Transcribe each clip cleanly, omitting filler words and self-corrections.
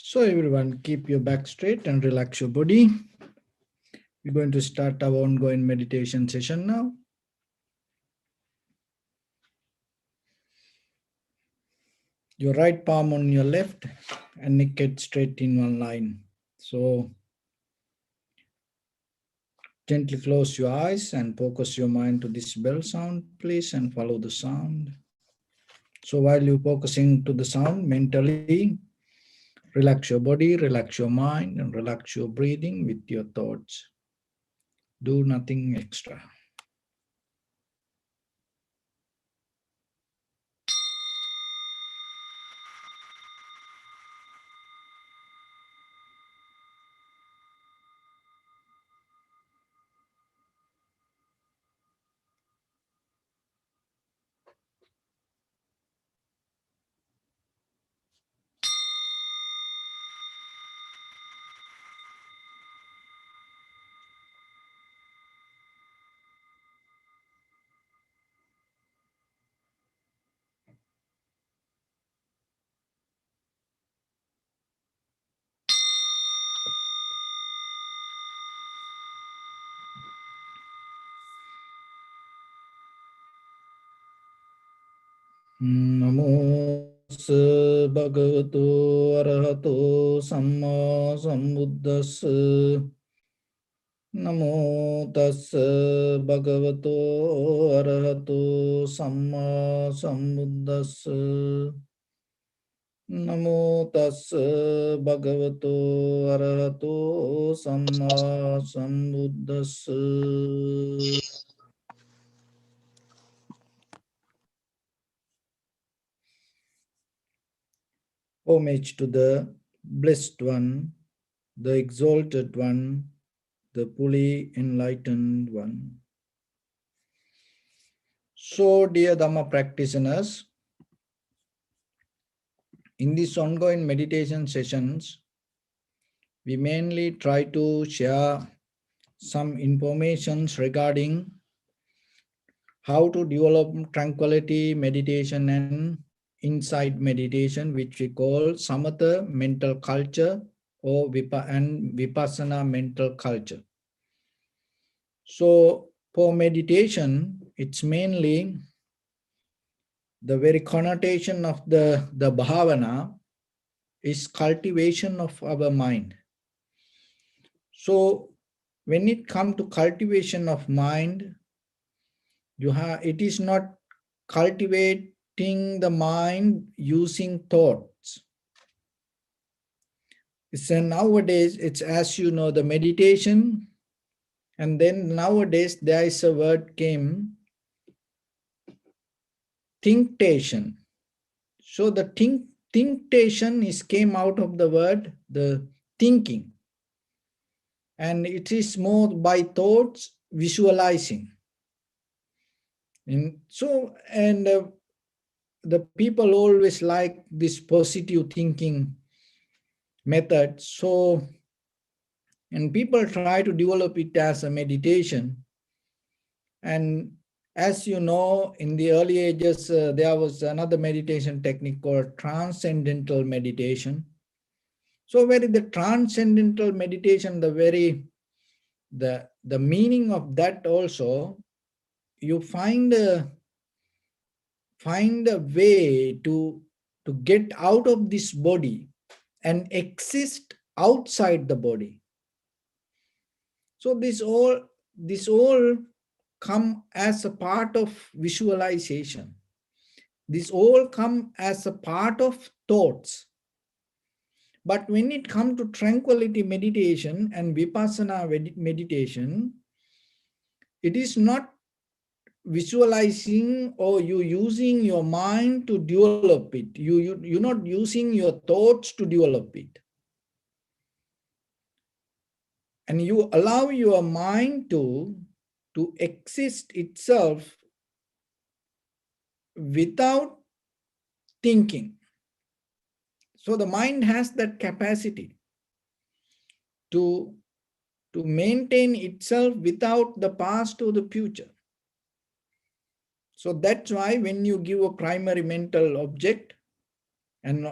So everyone, keep your back straight and relax your body. We're going to start our ongoing meditation session now. Your right palm on your left and naked straight in one line. So gently close your eyes and focus your mind to this bell sound, please, and follow the sound. So while you're focusing to the sound mentally, relax your body, relax your mind, and relax your breathing with your thoughts. Do nothing extra. Namo tassa bhagavato arahato samma sambuddhassa. Namo tassa bhagavato arahato samma sambuddhassa. Namo tassa bhagavato arahato samma sambuddhassa. Homage to the Blessed One, the Exalted One, the fully enlightened one. So, dear Dhamma practitioners, in these ongoing meditation sessions, we mainly try to share some information regarding how to develop tranquility meditation and insight meditation, which we call samatha mental culture or vipassana mental culture. So for meditation, it's mainly the very connotation of the bhavana is cultivation of our mind. So when it comes to cultivation of mind, it is not cultivating the mind using thoughts. Nowadays, it's, as you know, the meditation, and then nowadays there is a word came, thinktation. So the thinktation came out of the word, the thinking. And it is more by thoughts, visualizing. And the people always like this positive thinking method. So, and people try to develop it as a meditation. And as you know, in the early ages, there was another meditation technique called Transcendental Meditation. So where the Transcendental Meditation, the meaning of that also, you find a way to get out of this body and exist outside the body. So this all come as a part of visualization. This all come as a part of thoughts. But when it comes to tranquility meditation and vipassana meditation, it is not visualizing or you using your mind to develop it. You're not using your thoughts to develop it. And you allow your mind to exist itself without thinking. So the mind has that capacity to maintain itself without the past or the future. So that's why when you give a primary mental object, and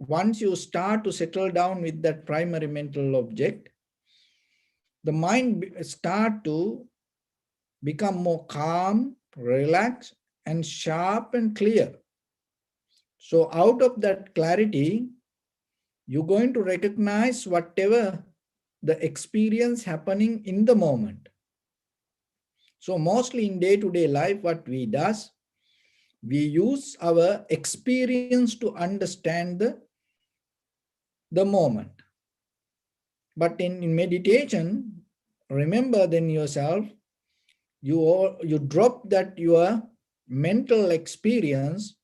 once you start to settle down with that primary mental object, the mind start to become more calm, relaxed, and sharp and clear. So out of that clarity, you're going to recognize whatever the experience happening in the moment. So mostly in day-to-day life, what we does, we use our experience to understand the moment. But in meditation, remember then yourself, you drop that your mental experience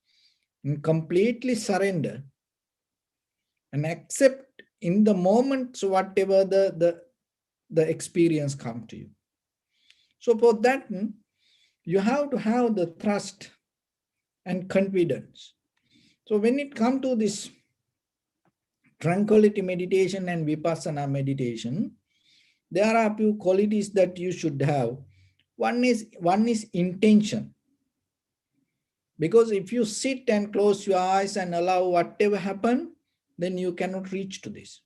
and completely surrender and accept in the moment so whatever the experience come to you. So for that, you have to have the trust and confidence. So when it comes to this tranquility meditation and vipassana meditation, there are a few qualities that you should have. One is intention. Because if you sit and close your eyes and allow whatever happen, then you cannot reach to this.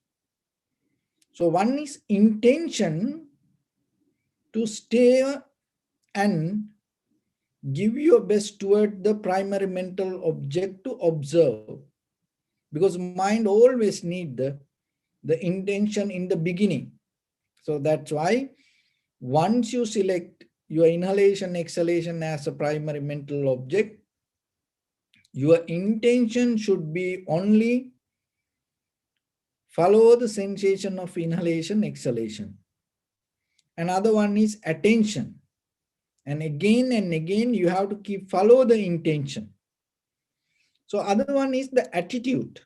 So one is intention to stay and give your best toward the primary mental object to observe. Because mind always need the intention in the beginning. So that's why once you select your inhalation, exhalation as a primary mental object, your intention should be only follow the sensation of inhalation, exhalation. Another one is attention. And again, you have to keep follow the intention. So other one is the attitude.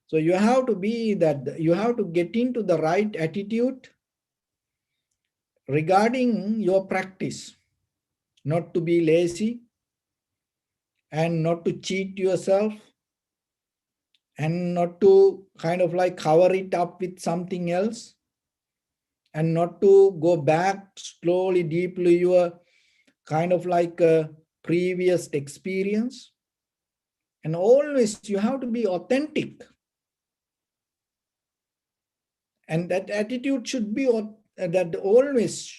So you have to be that, you have to get into the right attitude regarding your practice, not to be lazy and not to cheat yourself and not to kind of like cover it up with something else and not to go back slowly, deeply your kind of like a previous experience. And always you have to be authentic. And that attitude should be that always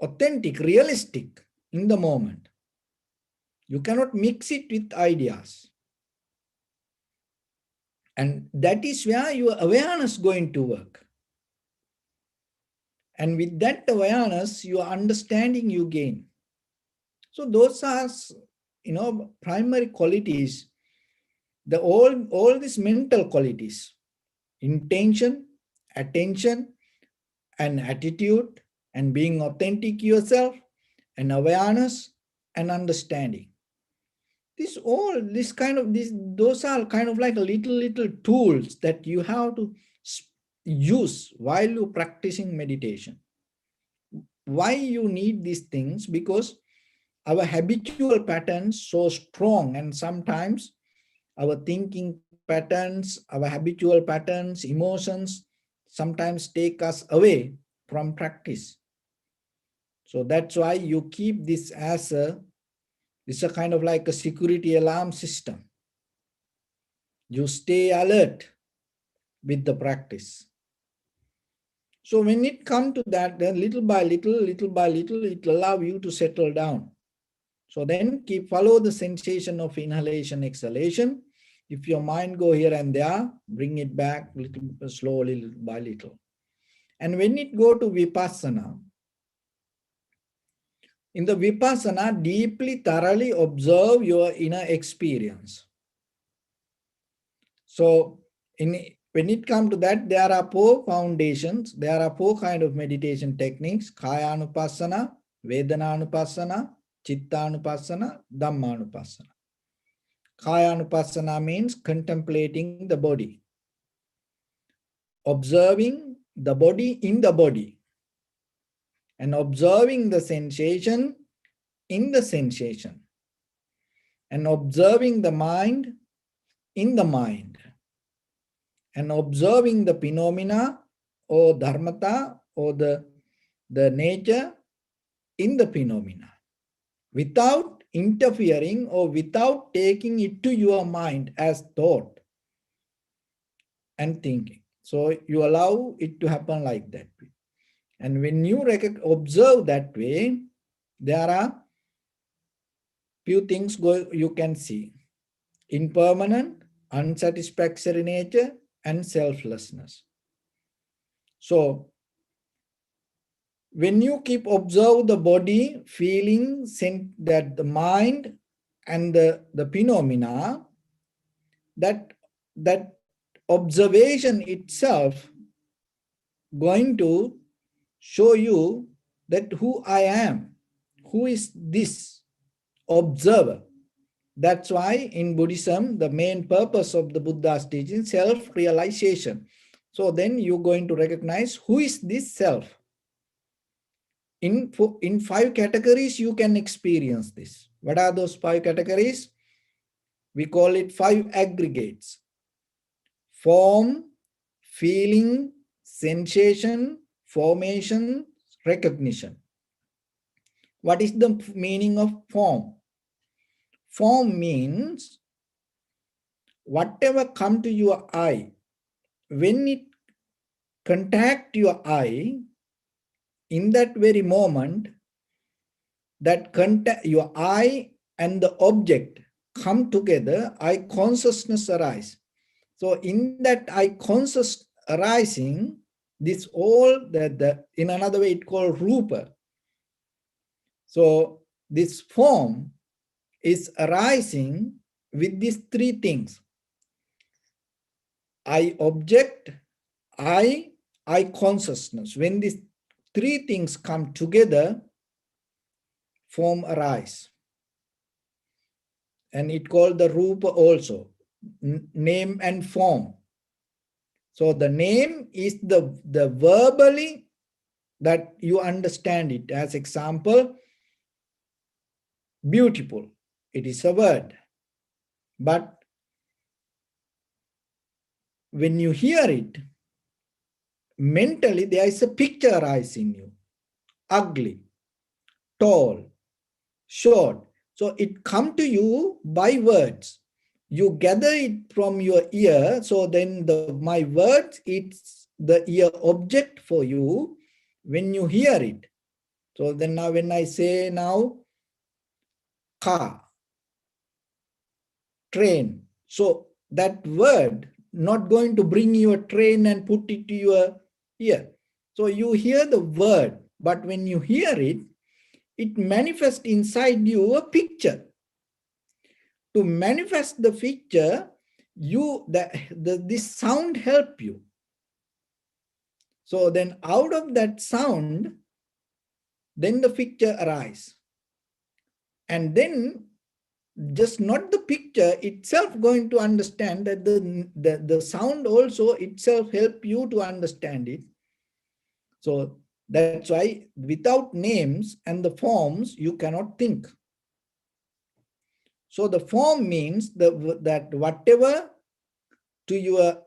authentic, realistic in the moment. You cannot mix it with ideas. And that is where your awareness is going to work. And with that awareness, your understanding you gain. So those are, primary qualities. All these mental qualities, intention, attention, and attitude, and being authentic yourself, and awareness, and understanding. Those are kind of like little tools that you have to use while you're practicing meditation. Why you need these things? Because our habitual patterns so strong, and sometimes our thinking patterns, our habitual patterns, emotions sometimes take us away from practice. So that's why you keep this as a kind of like a security alarm system. You stay alert with the practice. So when it comes to that, then little by little, it allows you to settle down. So then follow the sensation of inhalation, exhalation. If your mind go here and there, bring it back slowly, little by little. And when it go to vipassana, in the vipassana, deeply, thoroughly observe your inner experience. So when it comes to that, there are 4 foundations. There are 4 kind of meditation techniques: Kaya-anupassana, Vedana-anupassana, Chitta-anupassana, Dhamma-anupassana. Kaya-anupassana means contemplating the body, observing the body in the body, and observing the sensation in the sensation, and observing the mind in the mind, and observing the phenomena or dharmata or the nature in the phenomena, without interfering or without taking it to your mind as thought. and thinking. So you allow it to happen like that. And when you observe that way, there are few things you can see: impermanent, unsatisfactory nature, and selflessness. So when you keep observe the body, feeling, that the mind and the phenomena, that observation itself going to show you that who I am, who is this observer. That's why in Buddhism, the main purpose of the Buddha's teaching, self-realization. So then you're going to recognize who is this self. In 5 categories, you can experience this. What are those 5 categories? We call it 5 aggregates: form, feeling, sensation, formation, recognition. What is the meaning of form? Form means whatever come to your eye, when it contact your eye, in that very moment, that your eye and the object come together, eye consciousness arise. So in that eye conscious arising, this all in another way it called rupa. So this form is arising with these 3 things: eye object, eye consciousness. When these 3 things come together, form arise. And it called the rupa also, name and form. So the name is the verbally that you understand it. As example, beautiful, it is a word. But when you hear it, mentally there is a picture arising in you: ugly, tall, short. So it come to you by words. You gather it from your ear. So then my words, it's the ear object for you when you hear it. So then now when I say now car, train, so that word not going to bring you a train and put it to your ear. So you hear the word, but when you hear it, it manifests inside you a picture. To manifest the picture, this sound help you. So then out of that sound, then the picture arise. And then just not the picture itself going to understand that the sound also itself help you to understand it. So that's why without names and the forms, you cannot think. So the form means that whatever to your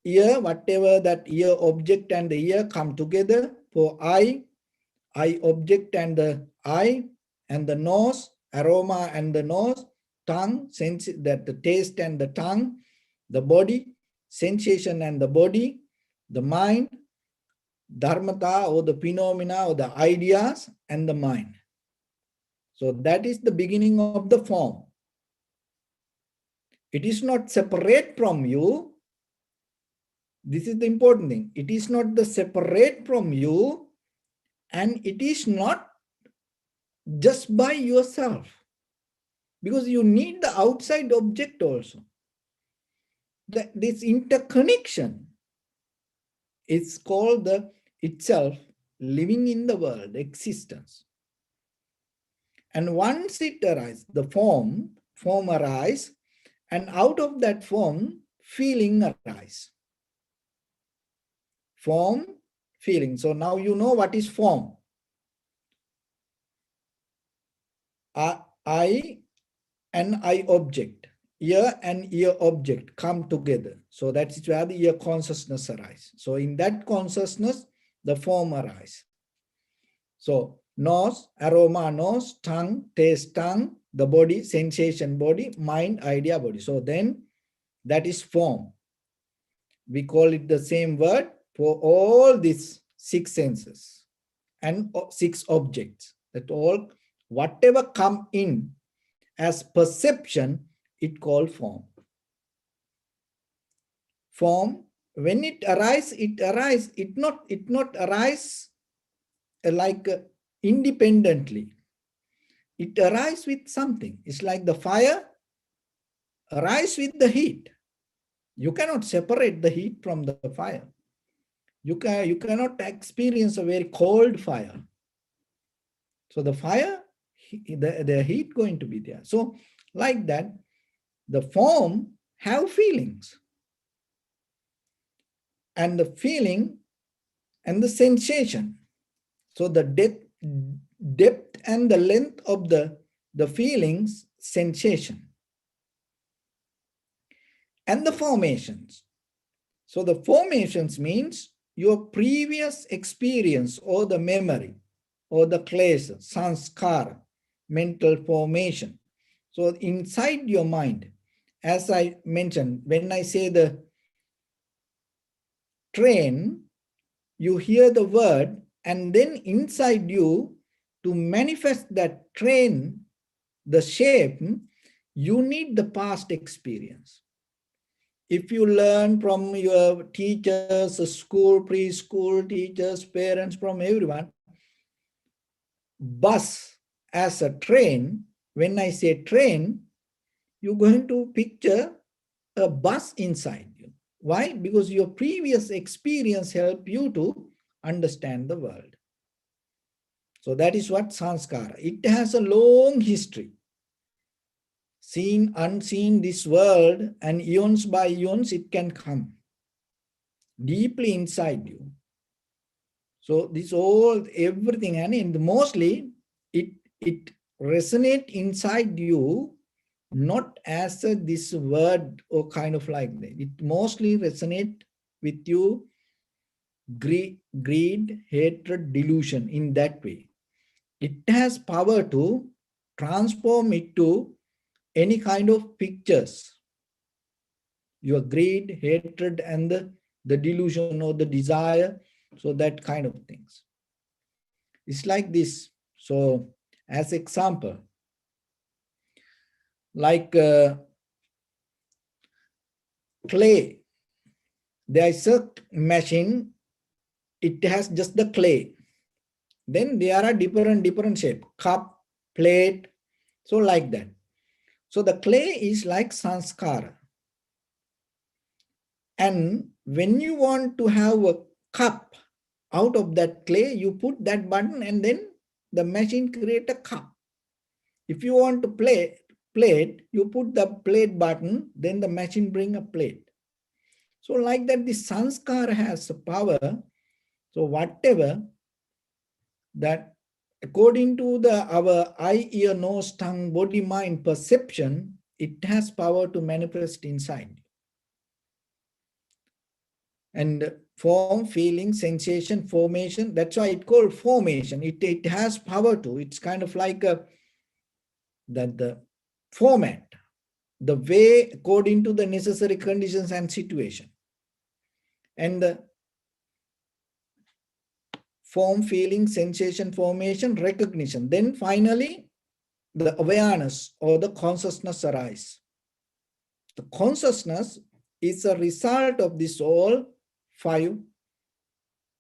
ear, whatever that ear object and the ear come together for eye object and the eye, and the nose, aroma and the nose, tongue, sense that the taste and the tongue, the body, sensation and the body, the mind, dharmata or the phenomena or the ideas and the mind. So that is the beginning of the form. It is not separate from you. This is the important thing. It is not the separate from you, and it is not just by yourself, because you need the outside object also. This interconnection is called the itself living in the world, existence. And once it arises, the form arises, and out of that form, feeling arises. Form, feeling. So now you know what is form. Eye and eye object, ear and ear object come together. So that is where the ear consciousness arises. So in that consciousness, the form arises. So nose, aroma, nose, tongue, taste, tongue, the body, sensation, body, mind, idea, body. So then that is form. We call it the same word for all these six senses and six objects. That all, whatever come in as perception, it called form. Form, when it arises, it not arise like independently. It arises with something. It's like the fire arise with the heat. You cannot separate the heat from the fire. You cannot experience a very cold fire. So the fire, the heat going to be there. So like that, the form have feelings. And the feeling and the sensation. So the depth and the length of the feelings, sensation. And the formations. So the formations means your previous experience or the memory or the klesa, sanskara, mental formation. So inside your mind, as I mentioned, when I say the train, you hear the word, and then inside you, to manifest that train, the shape, you need the past experience. If you learn from your teachers, school, preschool teachers, parents, from everyone, bus as a train, when I say train, you're going to picture a bus inside you. Why? Because your previous experience helped you to understand the world. So that is what sanskara. It has a long history. Seen, unseen, this world, and eons by eons, it can come deeply inside you. So this all, everything, and mostly it resonates inside you, not as this word or kind of like that. It mostly resonates with you, greed, hatred, delusion, in that way. It has power to transform it to any kind of pictures. Your greed, hatred, and the delusion or the desire, so that kind of things. It's like this. So as example, like clay, there is a machine, it has just the clay. Then there are different shape, cup, plate, so like that. So the clay is like sanskara. And when you want to have a cup out of that clay, you put that button and then the machine create a cup. If you want to plate, you put the plate button, then the machine bring a plate. So like that, the sanskara has a power. So whatever that according to our eye, ear, nose, tongue, body, mind perception, it has power to manifest inside. And form, feeling, sensation, formation, that's why it's called formation. It has power to, it's kind of like the format, the way according to the necessary conditions and situation. And the form, feeling, sensation, formation, recognition. Then finally, the awareness or the consciousness arise. The consciousness is a result of this all five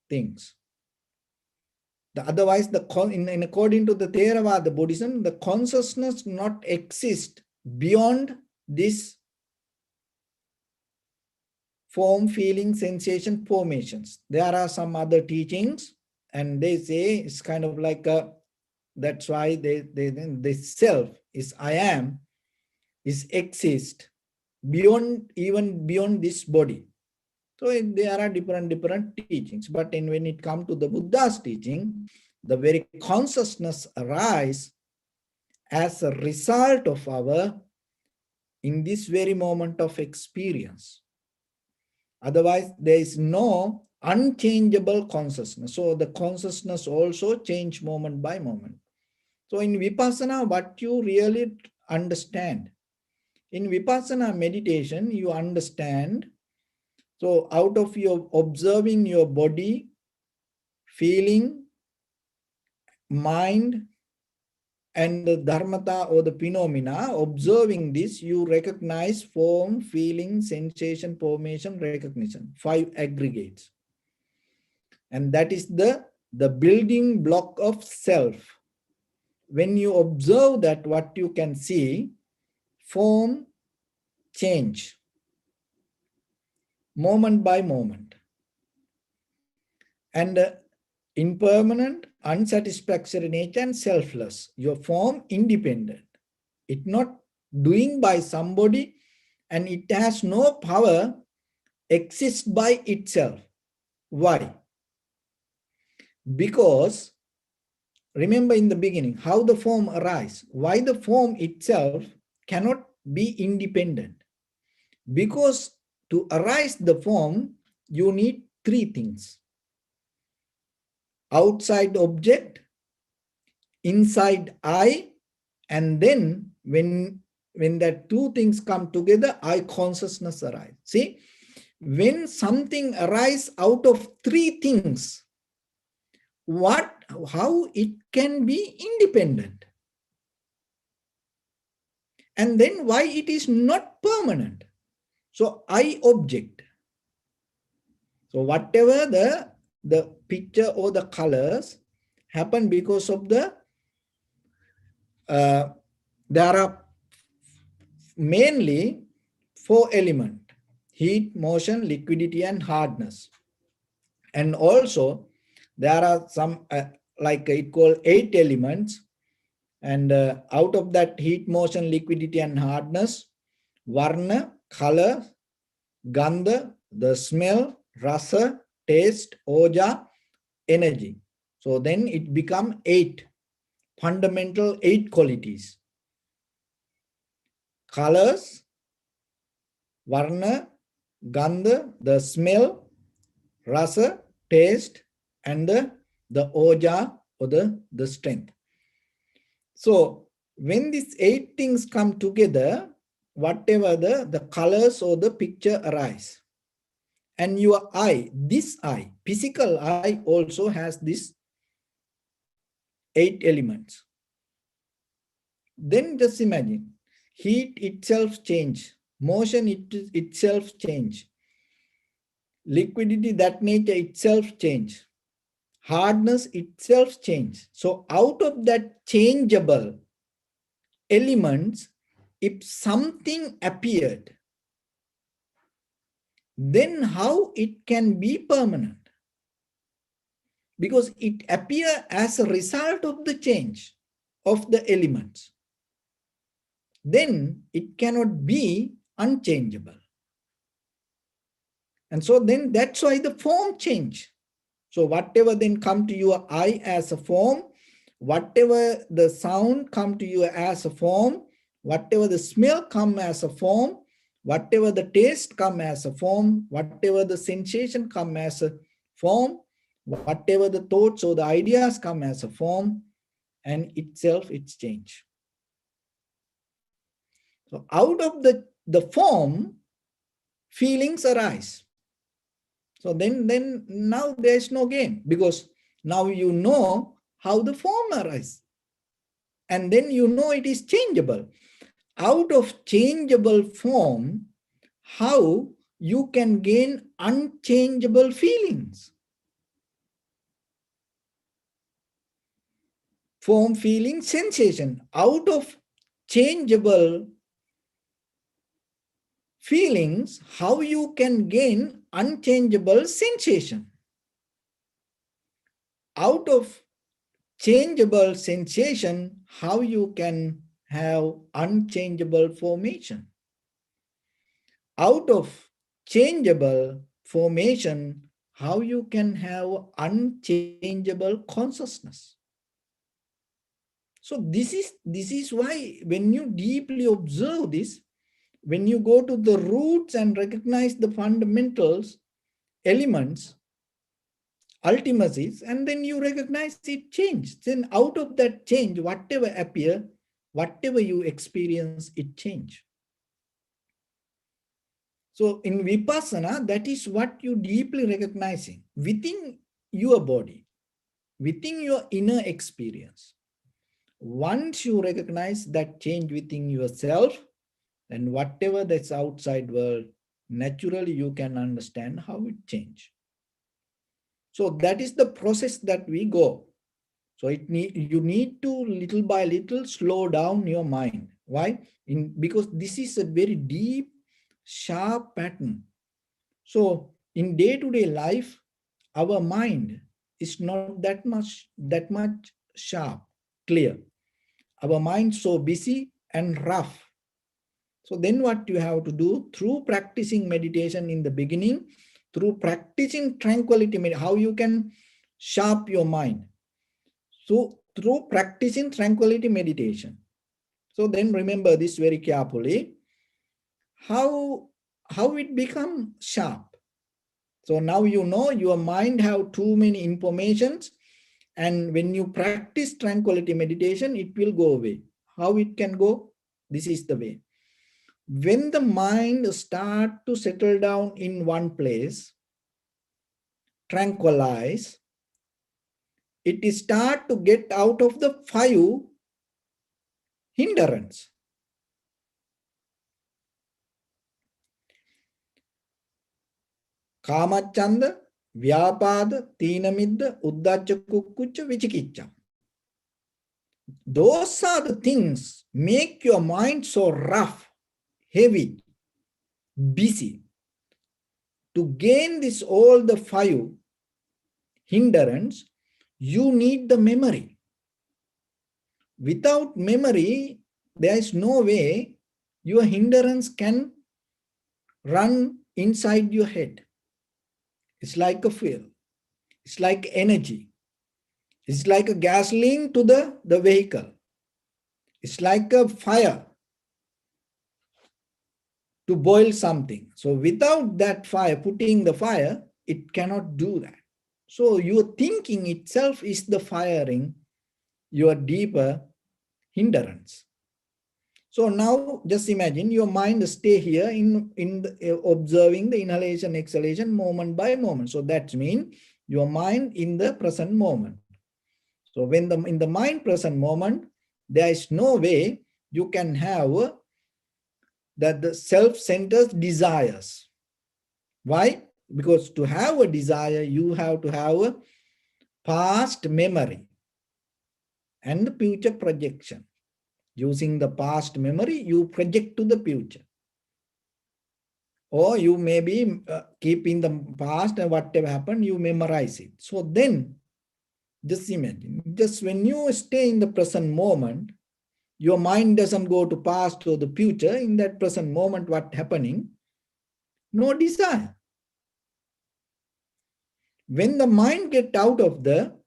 things. Otherwise, according to the Theravada Buddhism, the consciousness not exist beyond this form, feeling, sensation, formations. There are some other teachings, and they say it's kind of like that's why the self is I am, is exist beyond, even beyond this body. So there are different teachings, but when it comes to the Buddha's teaching, the very consciousness arise as a result of our, in this very moment of experience. Otherwise, there is no unchangeable consciousness. So the consciousness also change moment by moment. So in Vipassana, what you really understand, in Vipassana meditation, you understand So out of your observing your body, feeling, mind, and the dharmata or the phenomena, observing this, you recognize form, feeling, sensation, formation, recognition, 5 aggregates. And that is the building block of self. When you observe that, what you can see, form change, moment by moment. And impermanent, unsatisfactory nature and selfless. Your form independent. It not doing by somebody, and it has no power, exists by itself. Why? Because remember in the beginning how the form arises. Why the form itself cannot be independent? Because to arise the form, you need 3 things: outside object, inside I, and then when that 2 things come together, I consciousness arise. See, when something arises out of 3 things, how it can be independent? And then why it is not permanent? So I object. So whatever the picture or the colors happen because of the there are mainly 4 elements: heat, motion, liquidity, and hardness. And also there are some like it called 8 elements, and out of that heat, motion, liquidity, and hardness, varna, color, gandha, the smell, rasa, taste, oja, energy. So then it becomes 8 fundamental 8 qualities: colors, varna, gandha, the smell, rasa, taste, and the oja or the strength. So when these 8 things come together, whatever the colors or the picture arise. And your eye, this eye, physical eye also has these 8 elements. Then just imagine, heat itself change, motion itself change, liquidity, that nature itself change, hardness itself change. So out of that changeable elements, if something appeared, then how it can be permanent? Because it appears as a result of the change of the elements. Then it cannot be unchangeable. And so then that's why the form change. So whatever then come to your eye as a form, whatever the sound come to you as a form, whatever the smell come as a form, whatever the taste come as a form, whatever the sensation come as a form, whatever the thoughts or the ideas come as a form, and itself it's change. So out of the form, feelings arise. So then now there's no game, because now you know how the form arises. And then you know it is changeable. Out of changeable form, how you can gain unchangeable feelings? Form, feeling, sensation. Out of changeable feelings, how you can gain unchangeable sensation? Out of changeable sensation, how you can have unchangeable formation? Out of changeable formation, how you can have unchangeable consciousness? So this is why when you deeply observe this, when you go to the roots and recognize the fundamentals, elements, ultimacies, and then you recognize it change. Then out of that change, whatever appear, whatever you experience, it change. So in Vipassana, that is what you deeply recognizing within your body, within your inner experience. Once you recognize that change within yourself, then whatever that's outside world, naturally you can understand how it changed. So that is the process that we go. So you need to little by little slow down your mind. Why? Because this is a very deep, sharp pattern. So in day-to-day life, our mind is not that much sharp, clear. Our mind so busy and rough. So then what you have to do through practicing meditation in the beginning, through practicing tranquility, how you can sharp your mind. So through practicing tranquility meditation. So then remember this very carefully, how it become sharp. So now you know your mind have too many informations, and when you practice tranquility meditation, it will go away. How it can go? This is the way. When the mind start to settle down in one place, tranquilize, it start to get out of the 5 hindrance. Kamachanda, Vyapada, Tinamidda, Uddacha Kukkucha, Vichikicha. Those are the things make your mind so rough, heavy, busy. To gain this all the 5 hindrance, you need the memory. Without memory, there is no way your hindrance can run inside your head. It's like a fuel. It's like energy. It's like a gasoline to the vehicle. It's like a fire to boil something. So without that fire, putting the fire, it cannot do that. So your thinking itself is the firing your deeper hindrance. So now just imagine your mind stay here in observing the inhalation, exhalation moment by moment. So that means your mind in the present moment. So when in the mind present moment, there is no way you can have that the self-centered desires. Why? Because to have a desire, you have to have a past memory and the future projection. Using the past memory, you project to the future. Or you maybe keep in the past and whatever happened, you memorize it. So then, just imagine, just when you stay in the present moment, your mind doesn't go to past or the future. In that present moment, what happening? No desire. When the mind get out of the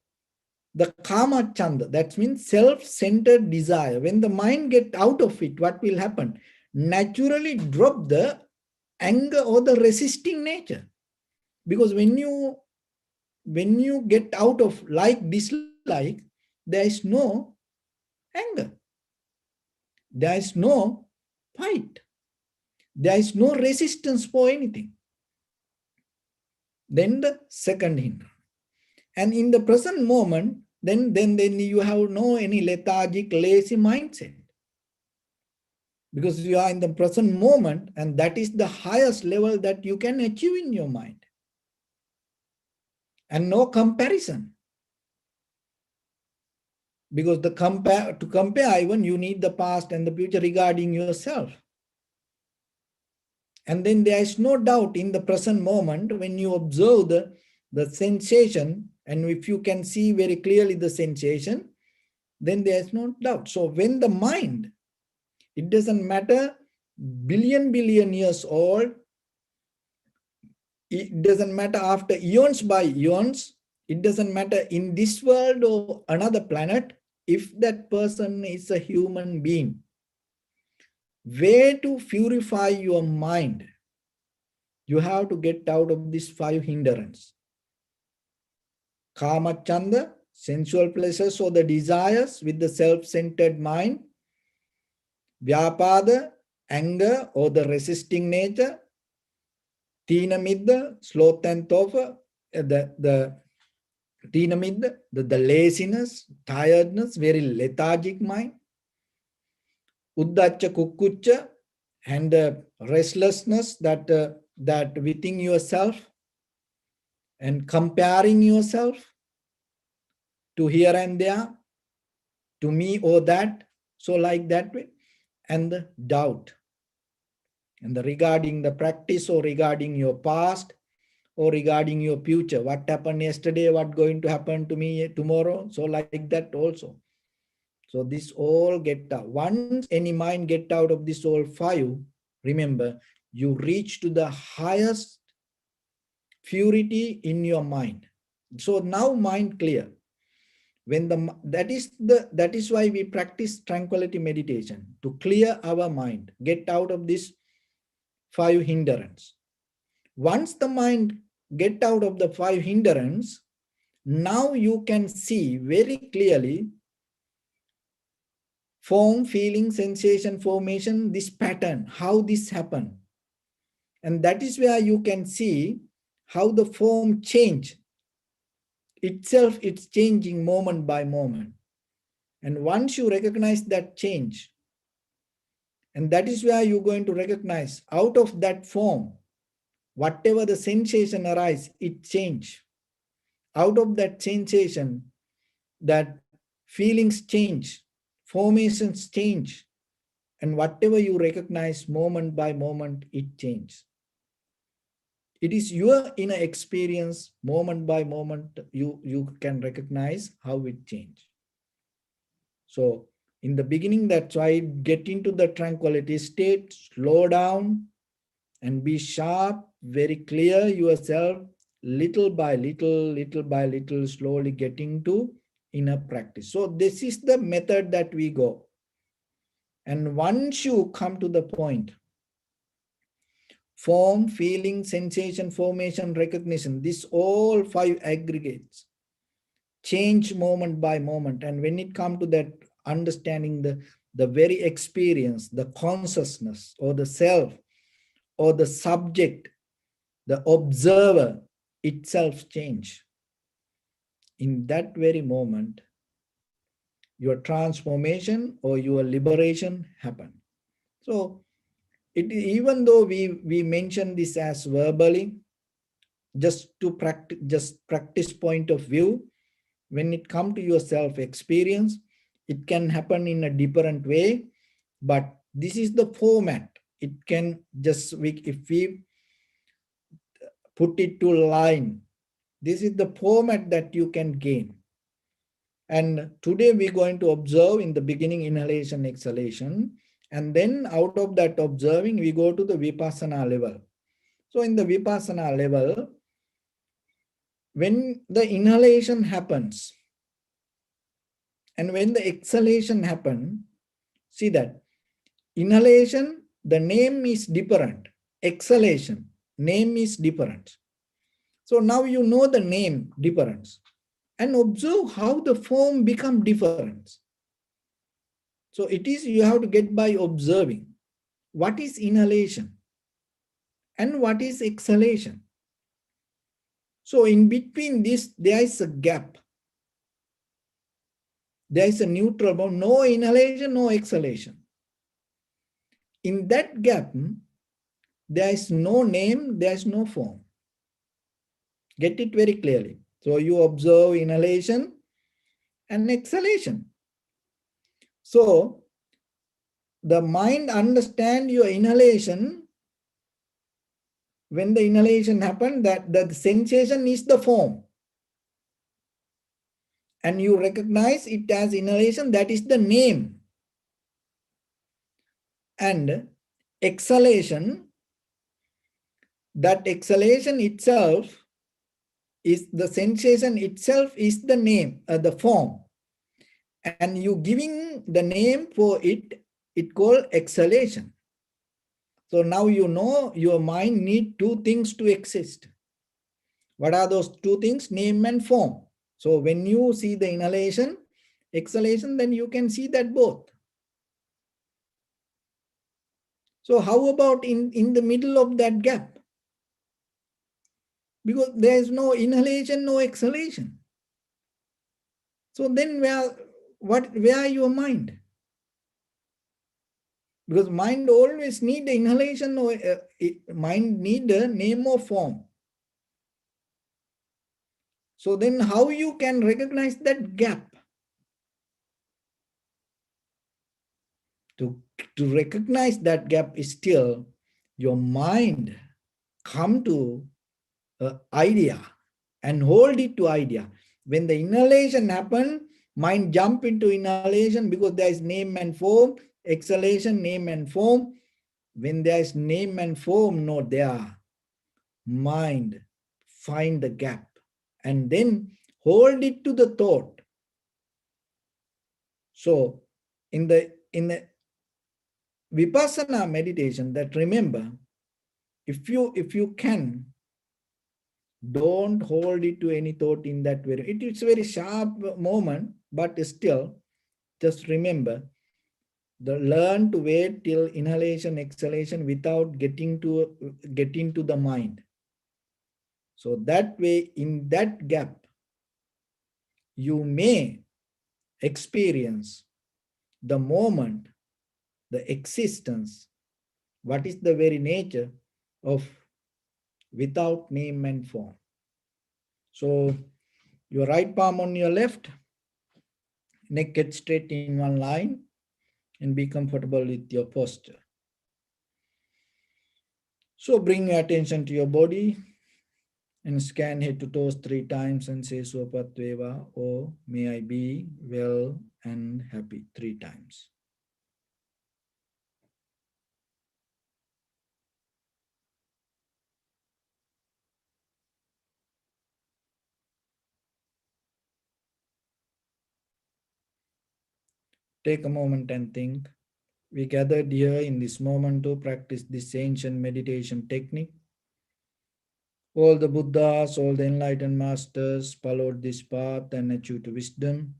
kama chanda, that means self-centered desire. When the mind get out of it, what will happen? Naturally drop the anger or the resisting nature. Because when you get out of like, dislike, there is no anger. There is no fight. There is no resistance for anything. Then the second hindrance. And in the present moment, then you have no any lethargic, lazy mindset. Because you are in the present moment, and that is the highest level that you can achieve in your mind. And no comparison. Because to compare even, you need the past and the future regarding yourself. And then there is no doubt in the present moment when you observe the sensation, and if you can see very clearly the sensation, then there is no doubt. So when the mind, it doesn't matter billion years old, it doesn't matter after eons by eons, it doesn't matter in this world or another planet, if that person is a human being, way to purify your mind, you have to get out of these 5 hindrance. Kama chanda, sensual pleasures or the desires with the self-centered mind. Vyapada, anger or the resisting nature. Tina midda, sloth and thofa, the Tina midda, the laziness, tiredness, very lethargic mind. Uddacha kukkucha, and restlessness that within yourself, and comparing yourself to here and there, to me or that, so like that way, and the doubt, and regarding the practice or regarding your past or regarding your future, what happened yesterday, what going to happen to me tomorrow, so like that also. So this all get out. Once any mind get out of this all five, remember, you reach to the highest purity in your mind. So now mind clear. When that is why we practice tranquility meditation, to clear our mind, get out of this five hindrance. Once the mind get out of the five hindrance, now you can see very clearly form, feeling, sensation, formation, this pattern, how this happened. And that is where you can see how the form change itself, it's changing moment by moment. And once you recognize that change, and that is where you're going to recognize out of that form, whatever the sensation arise, it change. Out of that sensation, that feelings change, formations change, and whatever you recognize moment by moment, it changes. It is your inner experience, moment by moment, you can recognize how it changed. So in the beginning, that's why get into the tranquility state, slow down and be sharp, very clear yourself, little by little, slowly getting to inner practice. So this is the method that we go. And once you come to the point, form, feeling, sensation, formation, recognition, this all five aggregates change moment by moment. And when it comes to that understanding the very experience, the consciousness or the self or the subject, the observer itself change. In that very moment, your transformation or your liberation happen. So even though we mention this as verbally, just to practice point of view, when it comes to your self experience, it can happen in a different way, but this is the format. It can just, if we put it to line, this is the format that you can gain. And today we're going to observe in the beginning inhalation, exhalation, and then out of that observing, we go to the vipassana level. So in the vipassana level, when the inhalation happens and when the exhalation happens, see that inhalation, the name is different. Exhalation, name is different. So now you know the name difference and observe how the form become different. So it is, you have to get by observing what is inhalation and what is exhalation. So in between this, there is a gap. There is a neutral bound, no inhalation, no exhalation. In that gap, there is no name, there is no form. Get it very clearly. So you observe inhalation and exhalation. So the mind understands your inhalation. When the inhalation happens, that the sensation is the form. And you recognize it as inhalation, that is the name. And exhalation, that exhalation itself is the sensation itself, is the name, the form. And you giving the name for it, it called exhalation. So now you know your mind need two things to exist. What are those two things? Name and form. So when you see the inhalation, exhalation, then you can see that both. So how about in the middle of that gap? because there is no inhalation, no exhalation. So then where your mind? Because mind always need the inhalation, or mind need a name or form. So then how you can recognize that gap? To, to recognize that gap is still your mind come to idea and hold it to idea. When the inhalation happen, mind jump into inhalation because there is name and form, exhalation, name and form. When there is name and form not there, mind find the gap and then hold it to the thought. So in the vipassana meditation, that remember, if you can, don't hold it to any thought in that way. It's a very sharp moment, but still, just remember, learn to wait till inhalation, exhalation without getting to the mind. So that way, in that gap, you may experience the moment, the existence, what is the very nature of without name and form. So your right palm on your left, neck get straight in one line, and be comfortable with your posture. So bring your attention to your body and scan head to toes 3 times and say Swapatveva, or may I be well and happy 3 times. Take a moment and think. We gathered here in this moment to practice this ancient meditation technique. All the Buddhas, all the enlightened masters followed this path and achieved wisdom.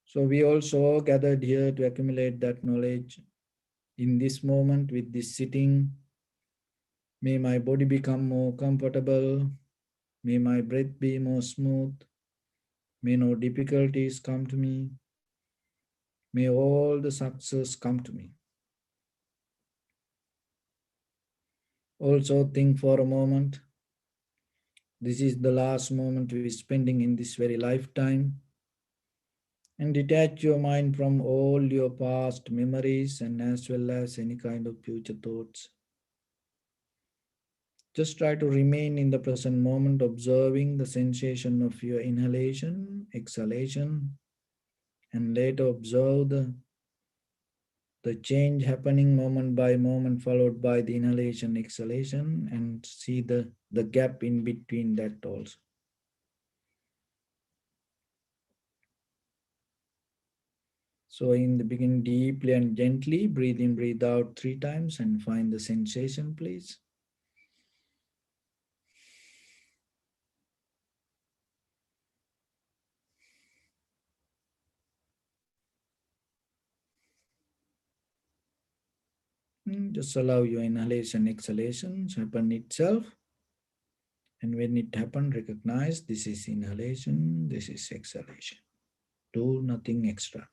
So we also gathered here to accumulate that knowledge in this moment with this sitting. May my body become more comfortable. May my breath be more smooth. May no difficulties come to me. May all the success come to me. Also think for a moment. This is the last moment we're spending in this very lifetime. And detach your mind from all your past memories and as well as any kind of future thoughts. Just try to remain in the present moment, observing the sensation of your inhalation, exhalation, and later observe the change happening moment by moment, followed by the inhalation, exhalation, and see the gap in between that also. So in the beginning, deeply and gently, breathe in, breathe out 3 times and find the sensation, please. Just allow your inhalation, exhalations happen itself. And when it happens, recognize this is inhalation, this is exhalation. Do nothing extra.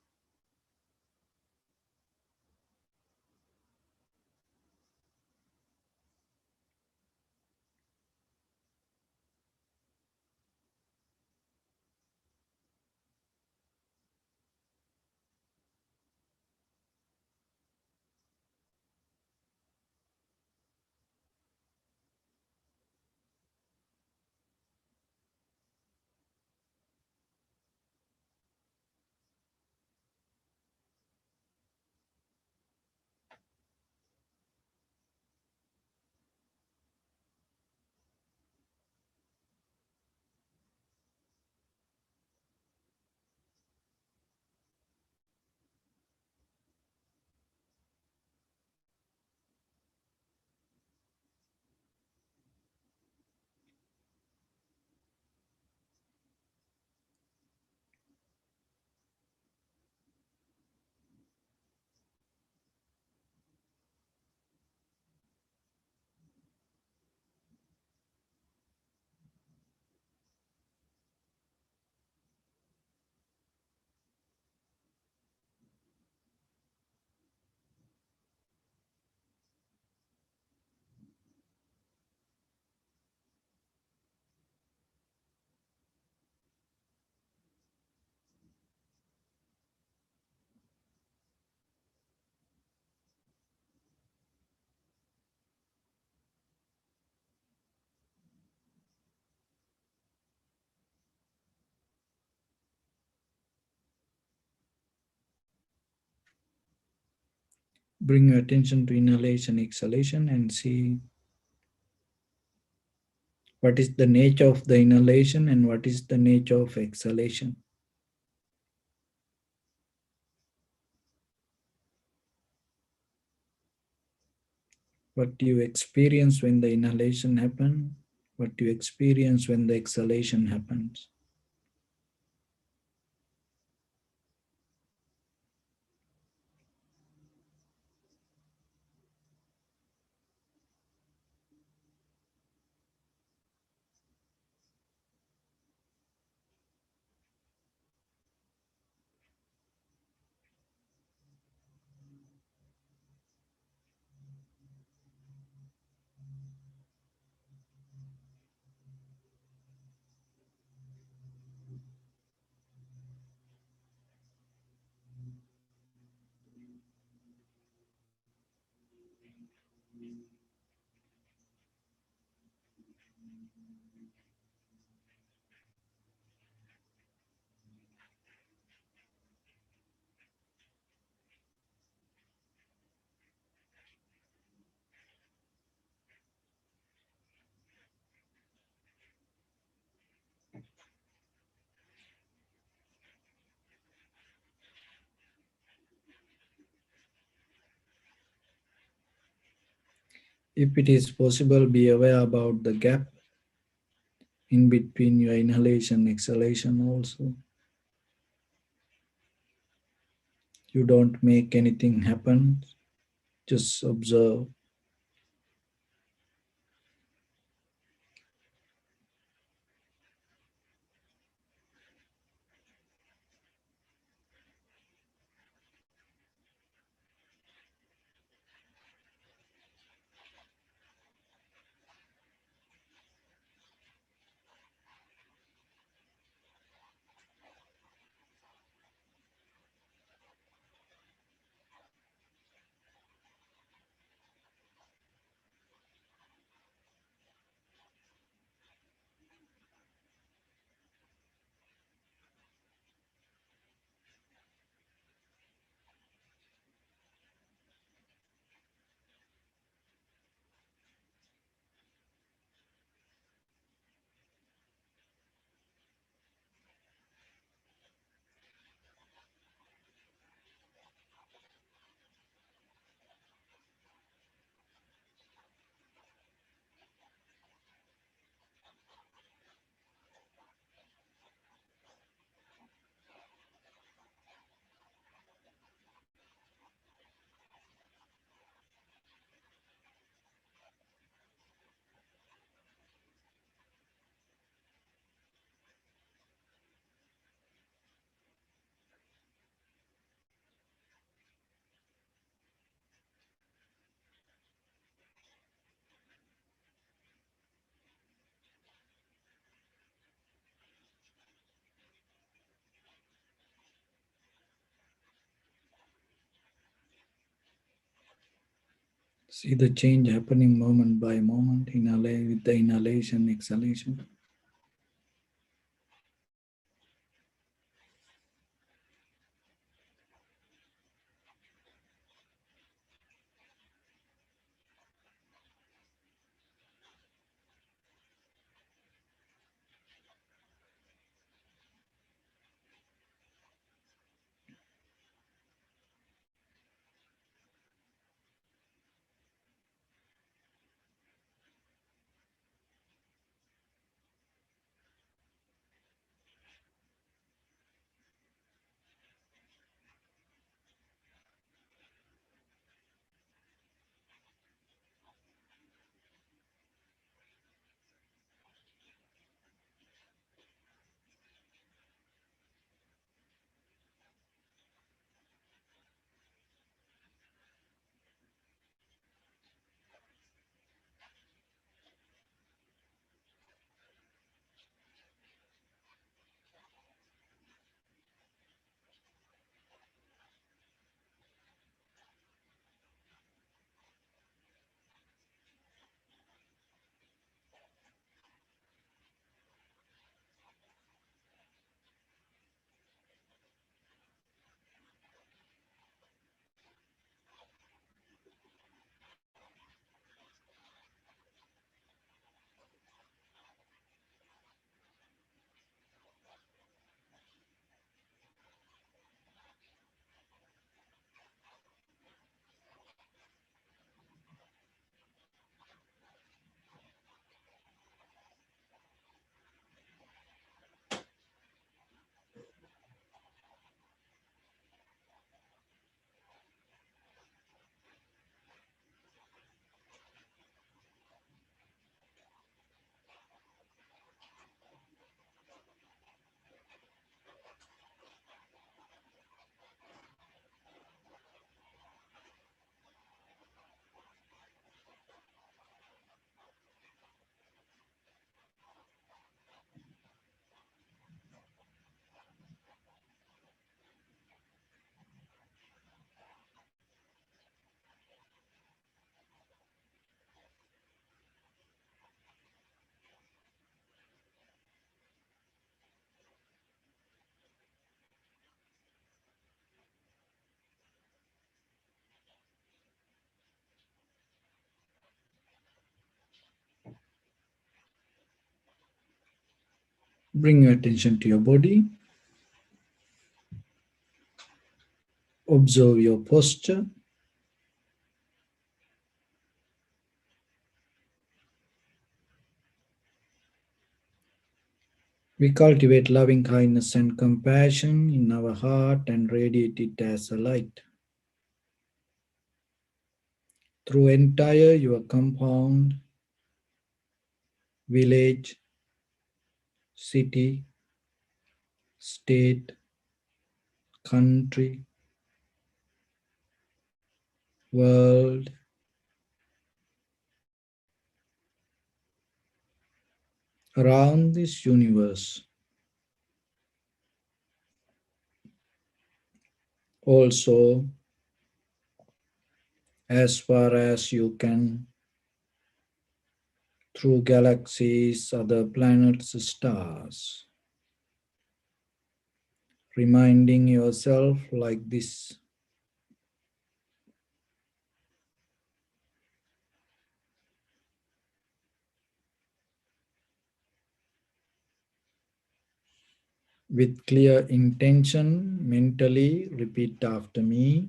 Bring your attention to inhalation, exhalation, and see what is the nature of the inhalation and what is the nature of exhalation. What do you experience when the inhalation happens? What do you experience when the exhalation happens? If it is possible, be aware about the gap in between your inhalation and exhalation also. You don't make anything happen, just observe. See the change happening moment by moment, inhale with the inhalation, exhalation. Bring your attention to your body. Observe your posture. We cultivate loving kindness and compassion in our heart and radiate it as a light through entire your compound, village, city, state, country, world, around this universe. Also, as far as you can, through galaxies, other planets, stars, reminding yourself like this. With clear intention, mentally repeat after me.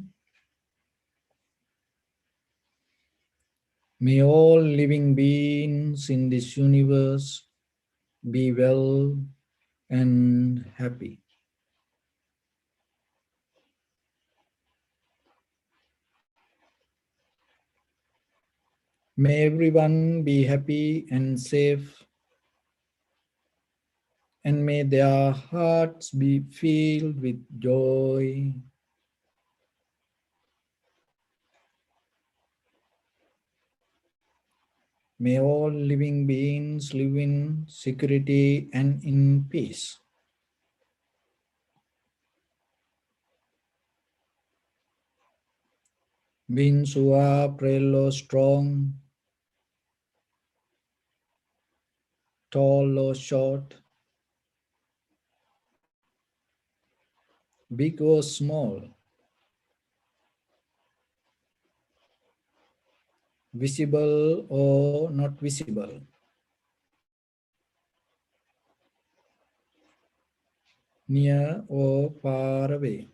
May all living beings in this universe be well and happy. May everyone be happy and safe, and may their hearts be filled with joy. May all living beings live in security and in peace. Beings who are frail or strong, tall or short, big or small, visible or not visible, near or far away,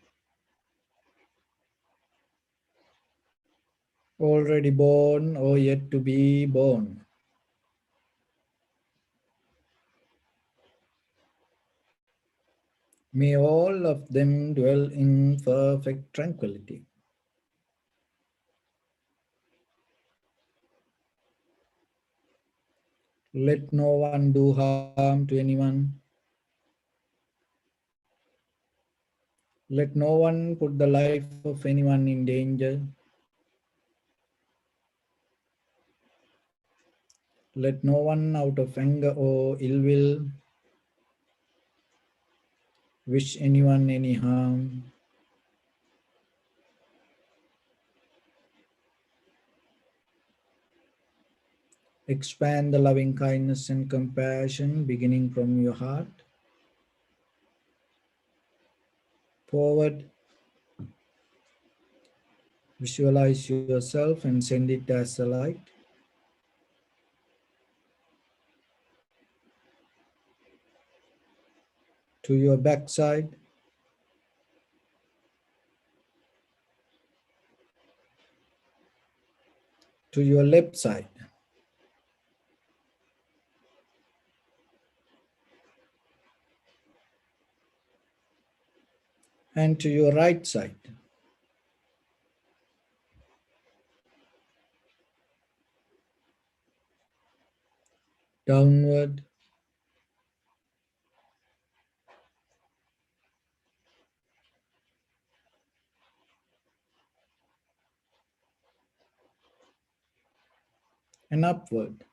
already born or yet to be born. May all of them dwell in perfect tranquility. Let no one do harm to anyone. Let no one put the life of anyone in danger. Let no one out of anger or ill will wish anyone any harm. Expand the loving kindness and compassion beginning from your heart forward. Visualize yourself and send it as a light to your backside, to your left side, and to your right side. Downward, and upward.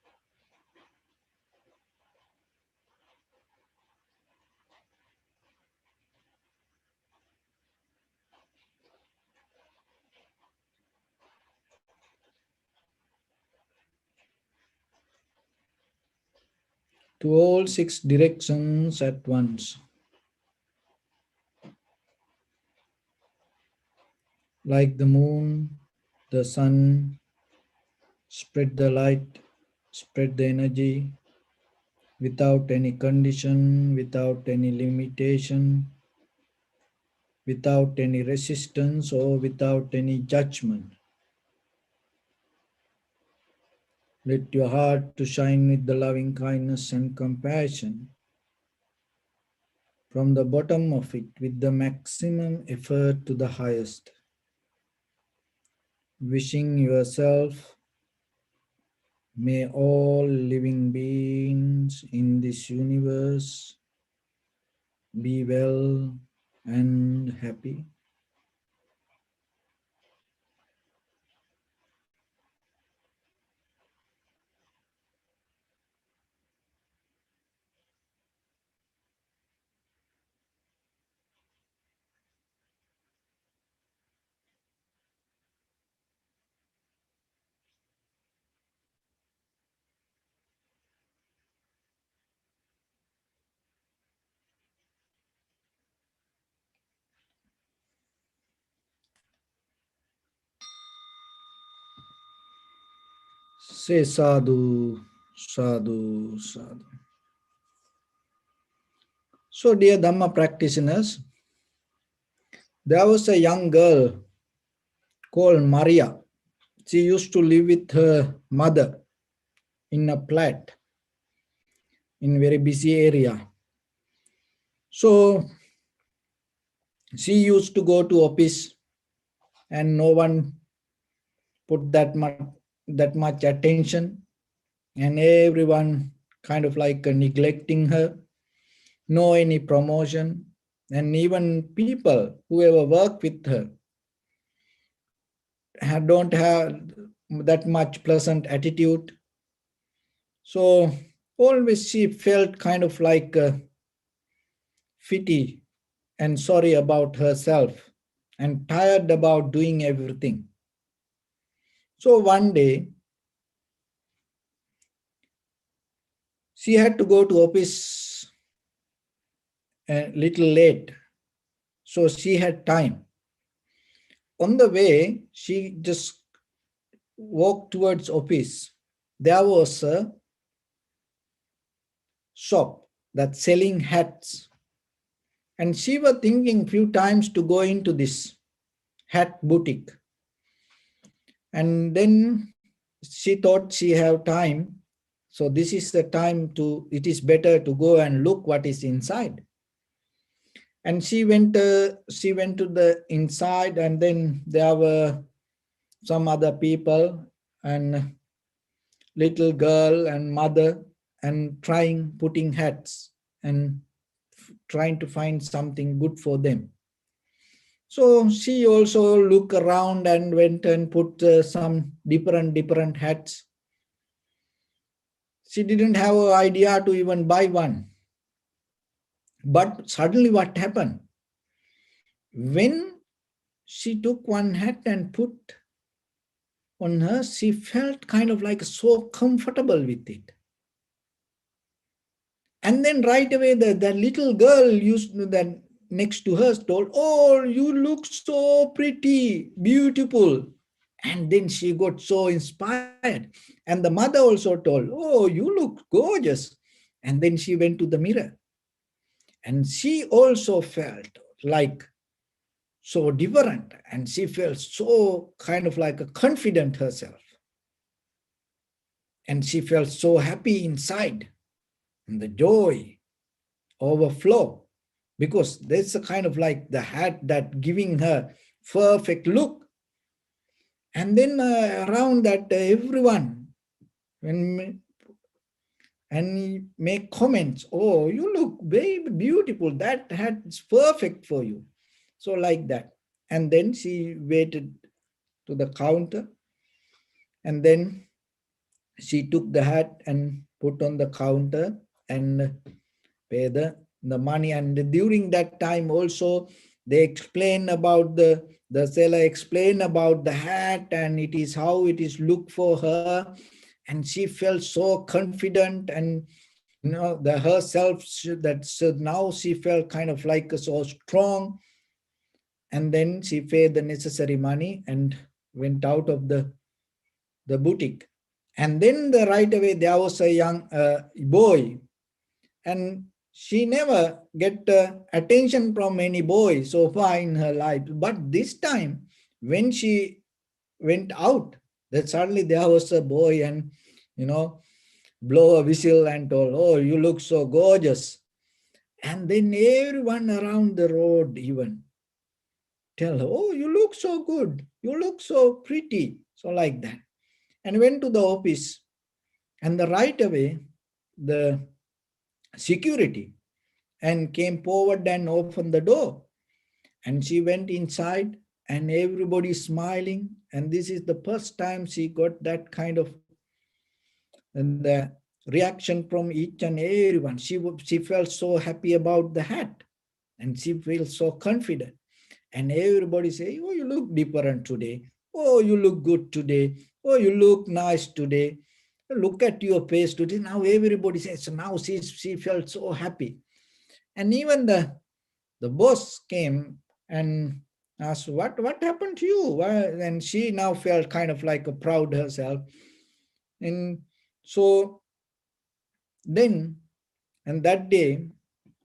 To all six directions at once. Like the moon, the sun, spread the light, spread the energy, without any condition, without any limitation, without any resistance or without any judgment. Let your heart to shine with the loving kindness and compassion from the bottom of it with the maximum effort to the highest. Wishing yourself, may all living beings in this universe be well and happy. Say sadhu, sadhu, sadhu. So, dear Dhamma practitioners, there was a young girl called Maria. She used to live with her mother in a flat in a very busy area. So she used to go to office and no one put that much attention, and everyone kind of like neglecting her, no any promotion, and even people who ever work with her don't have that much pleasant attitude. So always she felt kind of like pity and sorry about herself and tired about doing everything. So one day she had to go to office a little late, so she had time. On the way, she just walked towards office. There was a shop that's selling hats, and she was thinking few times to go into this hat boutique. And then she thought she have time, so this is the time to, it is better to go and look what is inside. And she went to the inside, and then there were some other people and little girl and mother, and putting hats and trying to find something good for them. So she also looked around and went and put some different hats. She didn't have an idea to even buy one. But suddenly what happened? When she took one hat and put on her, she felt kind of like so comfortable with it. And then right away, the little girl used that next to her told, "Oh, you look so pretty, beautiful." And then she got so inspired. And the mother also told, "Oh, you look gorgeous." And then she went to the mirror. And she also felt like so different. And she felt so kind of like a confident herself. And she felt so happy inside. And the joy overflow, because there's a kind of like the hat that giving her perfect look. And then around that everyone when and make comments, "Oh, you look very beautiful, that hat is perfect for you." So like that. And then she waited to the counter, and then she took the hat and put on the counter and pay the money. And during that time also, they explain about the seller explained about the hat, and it is how it is look for her. And she felt so confident, and the herself, that so now she felt kind of like so strong. And then she paid the necessary money and went out of the boutique. And then right away there was a young boy and she never get attention from any boy so far in her life. But this time, when she went out, that suddenly there was a boy and, blow a whistle and told, "Oh, you look so gorgeous." And then everyone around the road even tell her, "Oh, you look so good. You look so pretty." So like that. And went to the office. And the right away, the security and came forward and opened the door. And she went inside and everybody smiling. And this is the first time she got that kind of and the reaction from each and everyone. She felt so happy about the hat and she feels so confident. And everybody say, "Oh, you look different today. Oh, you look good today. Oh, you look nice today. Look at your face today." Now everybody says, so now she felt so happy. And even the boss came and asked, what happened to you? And she now felt kind of like a proud herself. And so then, and that day,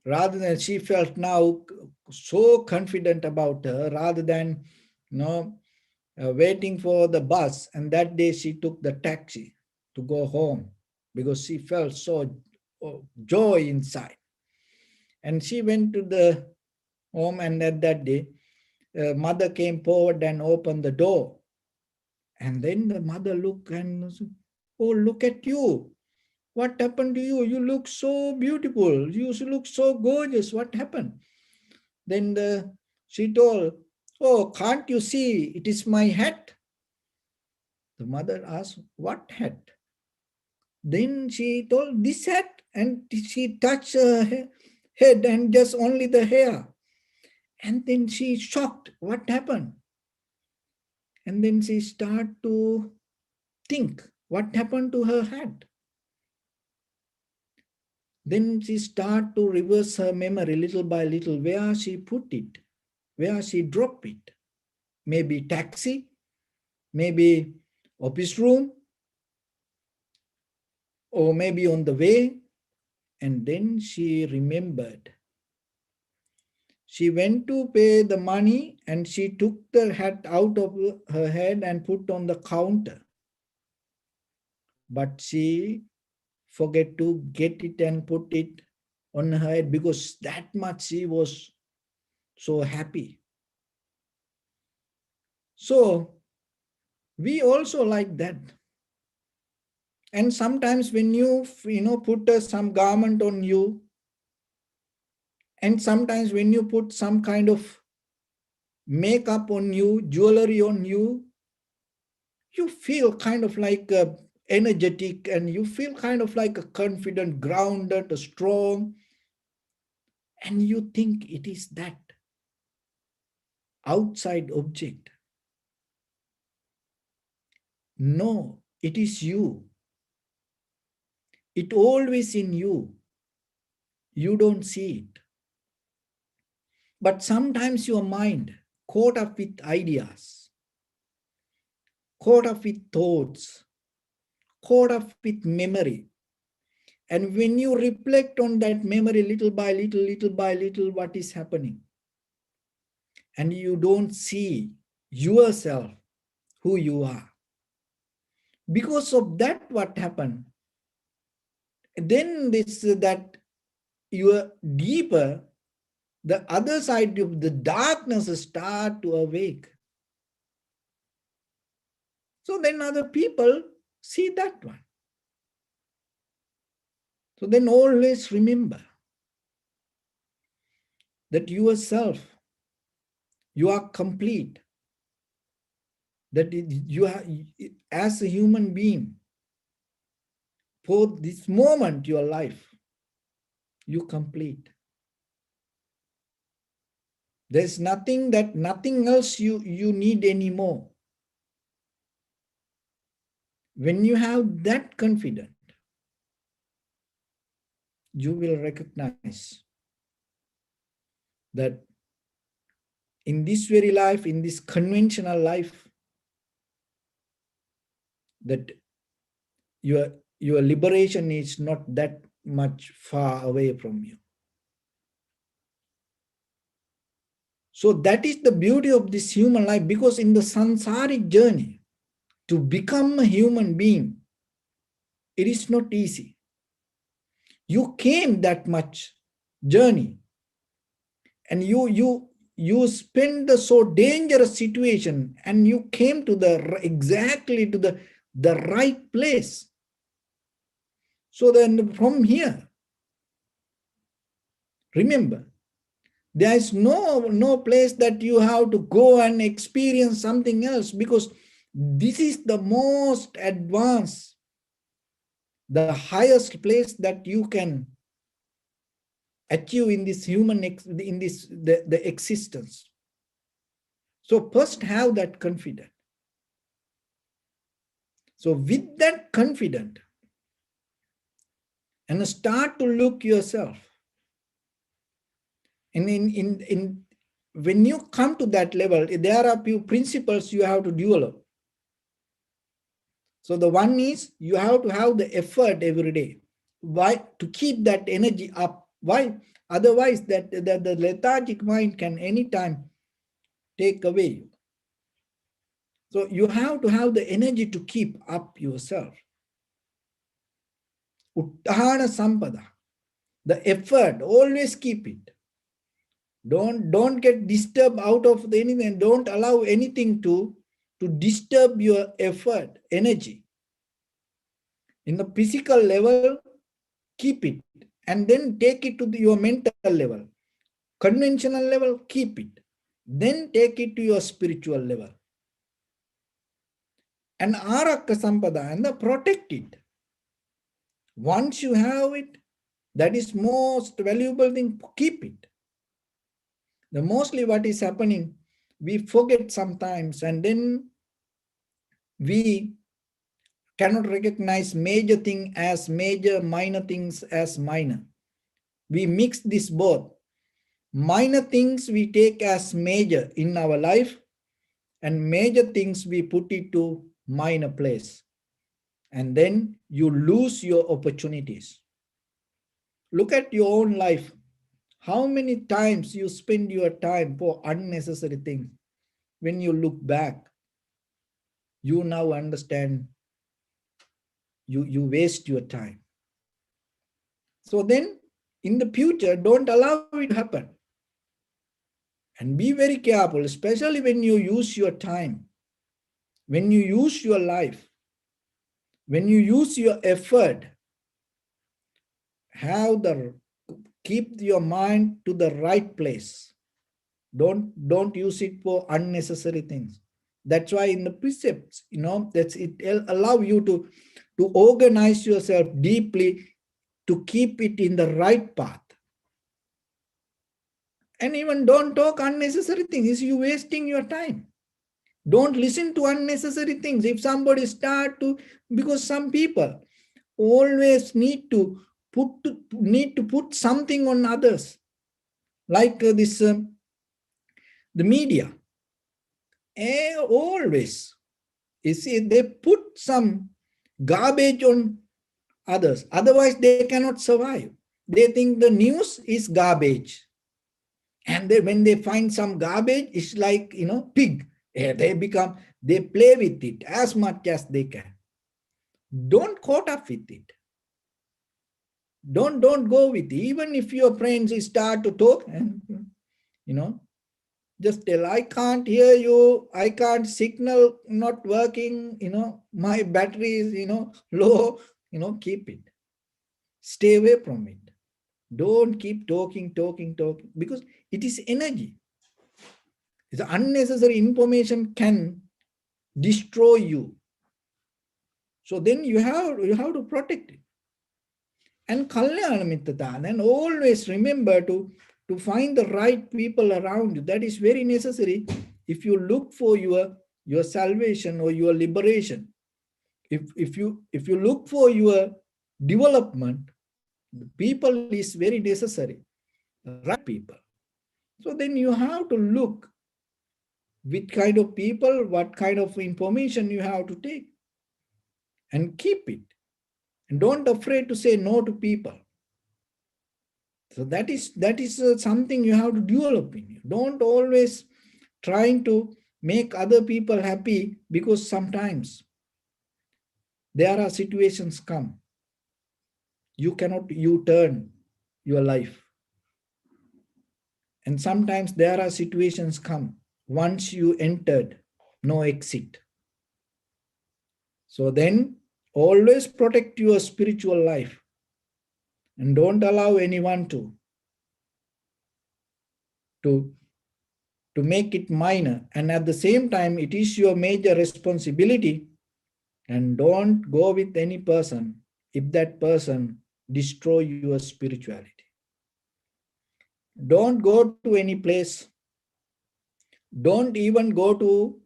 rather than she felt now so confident about her, rather than, waiting for the bus. And that day she took the taxi to go home because she felt so joy inside. And she went to the home, and at that day, mother came forward and opened the door. And then the mother looked and said, "Oh, look at you. What happened to you? You look so beautiful. You look so gorgeous. What happened?" Then she told, "Oh, can't you see? It is my hat." The mother asked, "What hat?" Then she told, "This hat." And she touched her head and just only the hair. And then she shocked. What happened? And then she started to think, what happened to her hat? Then she started to reverse her memory little by little, where she put it, where she dropped it. Maybe taxi, maybe office room, or maybe on the way. And then she remembered. She went to pay the money and she took the hat out of her head and put on the counter. But she forget to get it and put it on her head because that much she was so happy. So we also like that. And sometimes when you put some garment on you, and sometimes when you put some kind of makeup on you, jewelry on you, you feel kind of like energetic, and you feel kind of like a confident, grounded, strong, and you think it is that outside object. No, it is you. It always in you. You don't see it. But sometimes your mind caught up with ideas, caught up with thoughts, caught up with memory. And when you reflect on that memory little by little, little by little, what is happening? And you don't see yourself, who you are. Because of that, what happened? Then that you are deeper, the other side of the darkness start to awake. So then other people see that one. So then always remember that yourself, you are complete. That you are, as a human being, for this moment, your life, you complete. There's nothing else you need anymore. When you have that confidence, you will recognize that in this very life, in this conventional life, that your liberation is not that much far away from you. So that is the beauty of this human life, because in the samsaric journey, to become a human being, it is not easy. You came that much journey, and you spend the so dangerous situation, and you came to the exactly to the right place. So then from here, remember, there is no place that you have to go and experience something else, because this is the most advanced, the highest place that you can achieve in this human, in this the existence. So first have that confidence. So with that confidence, and start to look yourself. And in when you come to that level, there are few principles you have to develop. So the one is, you have to have the effort every day. Why? To keep that energy up. Why? Otherwise, the lethargic mind can anytime take away you. So you have to have the energy to keep up yourself. Uttahana sampada. The effort, always keep it. Don't get disturbed out of anything. Don't allow anything to disturb your effort, energy. In the physical level, keep it. And then take it to your mental level. Conventional level, keep it. Then take it to your spiritual level. And arakka sampada, and protect it. Once you have it, that is most valuable thing, keep it. The mostly what is happening, we forget sometimes, and then we cannot recognize major thing as major, minor things as minor. We mix this both. Minor things we take as major in our life, and major things we put it to minor place. And then you lose your opportunities. Look at your own life. How many times you spend your time for unnecessary things? When you look back, you now understand you waste your time. So then in the future, don't allow it to happen. And be very careful, especially when you use your time, when you use your life, when you use your effort. Keep your mind to the right place. Don't use it for unnecessary things. That's why in the precepts, that's it allow you to organize yourself deeply, to keep it in the right path. And even don't talk unnecessary things. Is you wasting your time. Don't listen to unnecessary things. If somebody start to, because some people always need to put something on others, like the media. Always, you see, they put some garbage on others. Otherwise, they cannot survive. They think the news is garbage. And when they find some garbage, it's like, pig. They play with it as much as they can. Don't caught up with it. Don't go with it. Even if your friends start to talk, and just tell, I can't hear you, I can't, signal not working, my battery is, low, keep it. Stay away from it. Don't keep talking, because it is energy. The unnecessary information can destroy you. So then you have to protect it. And kalyana mittata, and always remember to find the right people around you. That is very necessary if you look for your salvation or your liberation. If you look for your development, the people is very necessary, right people. So then you have to look which kind of people, what kind of information you have to take, and keep it. And don't afraid to say no to people. So that is something you have to develop in you. Don't always trying to make other people happy, because sometimes there are situations come. You cannot U-turn your life. And sometimes there are situations come. Once you entered, no exit. So then always protect your spiritual life and don't allow anyone to, to make it minor. And at the same time, it is your major responsibility. And don't go with any person if that person destroy your spirituality. Don't go to any place. Don't even go to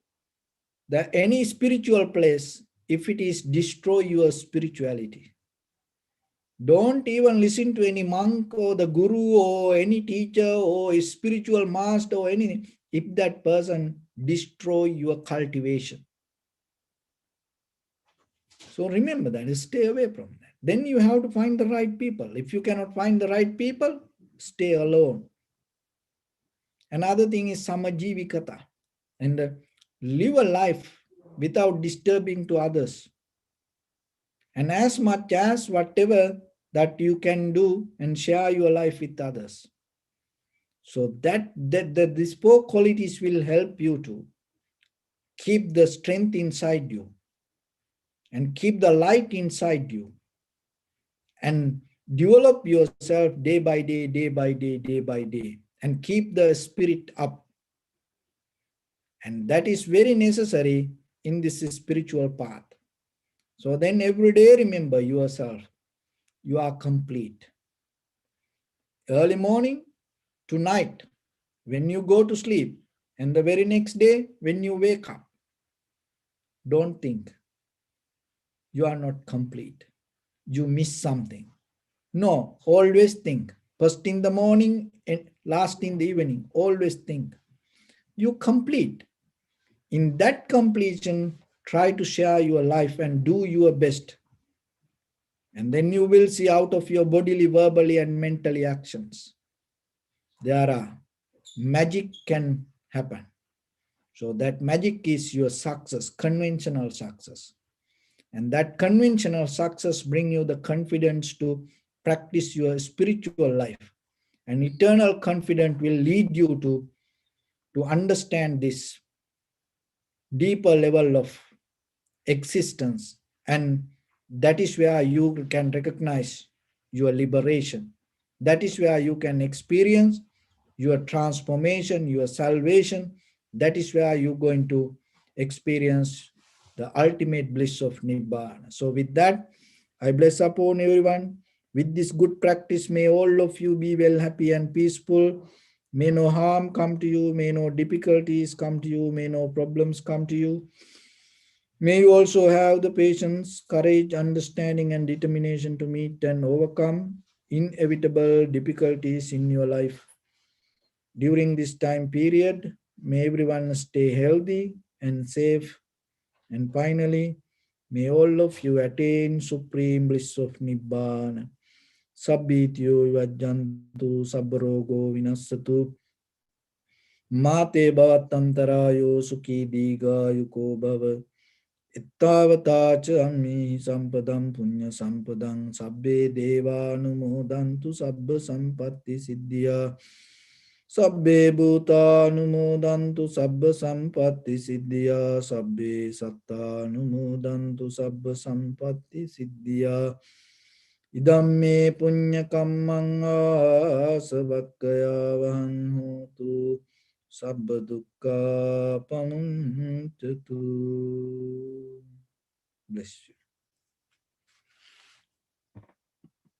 any spiritual place if it is destroy your spirituality. Don't even listen to any monk or the guru or any teacher or a spiritual master or anything if that person destroy your cultivation. So remember that, stay away from that. Then you have to find the right people. If you cannot find the right people, stay alone. Another thing is samajivikata, and live a life without disturbing to others. And as much as whatever that you can do and share your life with others. So that these four qualities will help you to keep the strength inside you and keep the light inside you and develop yourself day by day, day by day, day by day, and keep the spirit up. And that is very necessary in this spiritual path. So then every day remember yourself, you are complete. Early morning to night, when you go to sleep, and the very next day when you wake up, don't think you are not complete. You miss something. No, always think. First in the morning and last in the evening, always think. You complete. In that completion, try to share your life and do your best. And then you will see out of your bodily, verbally, and mentally actions, there are magic can happen. So that magic is your success, conventional success. And that conventional success bring you the confidence to practice your spiritual life. And eternal confidence will lead you to understand this deeper level of existence. And that is where you can recognize your liberation. That is where you can experience your transformation, your salvation. That is where you're going to experience the ultimate bliss of Nibbana. So with that, I bless upon everyone. With this good practice, may all of you be well, happy and peaceful. May no harm come to you. May no difficulties come to you. May no problems come to you. May you also have the patience, courage, understanding, and determination to meet and overcome inevitable difficulties in your life. During this time period, may everyone stay healthy and safe. And finally, may all of you attain supreme bliss of Nibbana. Sabbityo vajjantu sabbarogo vinassatu. Mate bhavatantarayo sukhi diga yuko bhava. Ittavata cha ammi sampadam punya sampadam sabbe deva anumodantu sabba sampatti siddhya. Sabbe bhuta anumodantu sabba sampatti siddhya. Sabbe satta anumodantu sabba sampatti siddhya. Idam me punya kammang asavakkaya vahan hotu. Sabba dukkha pamuncatu. Bless you.